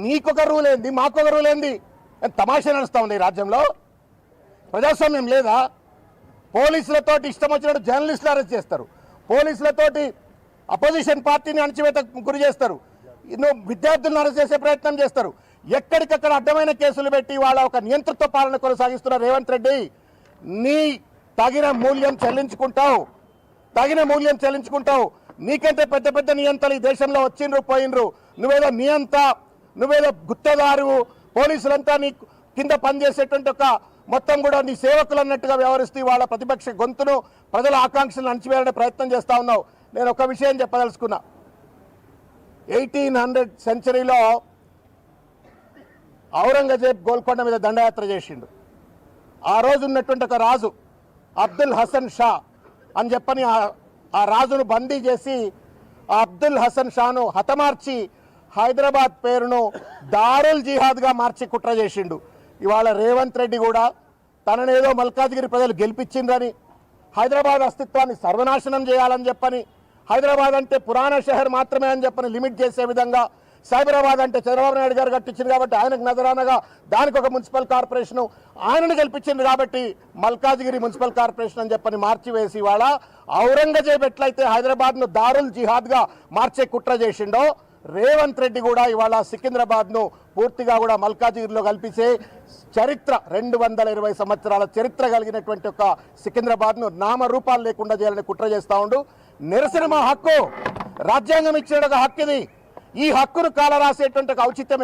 నీకొక రూల్ ఏంది, మాకొక రూల్ ఏంది? తమాషా నడుస్తూ ఉంది ఈ రాజ్యంలో. ప్రజాస్వామ్యం లేదా? పోలీసులతోటి ఇష్టం వచ్చినట్టు జర్నలిస్టులు అరెస్ట్ చేస్తారు, పోలీసులతోటి అపోజిషన్ పార్టీని అణచివేత గురి చేస్తారు, విద్యార్థులను అరెస్ట్ చేసే ప్రయత్నం చేస్తారు. ఎక్కడికక్కడ అడ్డమైన కేసులు పెట్టి వాళ్ళ ఒక నియంతృత్వ పాలన కొనసాగిస్తున్న రేవంత్ రెడ్డి, నీ తగిన మూల్యం చెల్లించుకుంటావు, తగిన మూల్యం చెల్లించుకుంటావు. నీకంటే పెద్ద పెద్ద నియంతలు ఈ దేశంలో వచ్చిండ్రు పోయినరు. నువ్వేదో నియంత, నువ్వేదో గుత్తదారు, పోలీసులంతా నీ కింద పనిచేసేటువంటి ఒక మొత్తం కూడా నీ సేవకులు అన్నట్టుగా వ్యవహరిస్తూ వాళ్ళ ప్రతిపక్ష గొంతును, ప్రజల ఆకాంక్షలను అణచివేయాలనే ప్రయత్నం చేస్తూ ఉన్నావు. నేను ఒక విషయం చెప్పదలుచుకున్నా. 1800 సెంచరీలో ఔరంగజేబ్ గోల్కొండ మీద దండయాత్ర చేసిండు. ఆ రోజు ఉన్నటువంటి ఒక రాజు అబ్దుల్ హసన్ షా అని చెప్పని ఆ రాజును బందీ చేసి ఆ అబ్దుల్ హసన్ షాను హతమార్చి హైదరాబాద్ పేరును దారుల్ జిహాద్గా మార్చి కుట్ర చేసిండు. ఇవాళ రేవంత్ రెడ్డి కూడా తననేదో మల్కాజ్గిరి ప్రజలు గెలిపించిందని, హైదరాబాద్ అస్తిత్వాన్ని సర్వనాశనం చేయాలని చెప్పని, హైదరాబాద్ అంటే పురాణ షహర్ మాత్రమే అని చెప్పని లిమిట్ చేసే విధంగా, సైబరాబాద్ అంటే చంద్రబాబు నాయుడు గారు కట్టించింది కాబట్టి ఆయనకు నజరానగా దానికి ఒక మున్సిపల్ కార్పొరేషను, ఆయనను గెలిపించింది కాబట్టి మల్కాజ్గిరి మున్సిపల్ కార్పొరేషన్ అని చెప్పని మార్చివేసి ఇవాళ ఔరంగజేబ్ ఎట్లయితే హైదరాబాద్ను దారుల్ జిహాద్గా మార్చే కుట్ర చేసిండో, రేవంత్ రెడ్డి కూడా ఇవాళ సికింద్రాబాద్ను పూర్తిగా కూడా మల్కాజ్గిరిలో కల్పించే చరిత్ర 220 సంవత్సరాల చరిత్ర కలిగినటువంటి ఒక సికింద్రాబాద్ను నామరూపాలు లేకుండా చేయాలని కుట్ర చేస్తూ ఉండు. నిరసన మా హక్కు, రాజ్యాంగం ఇచ్చిన ఒక హక్కు ఇది. ఈ హక్కును కాలరాసేటువంటి ఒక ఔచిత్యం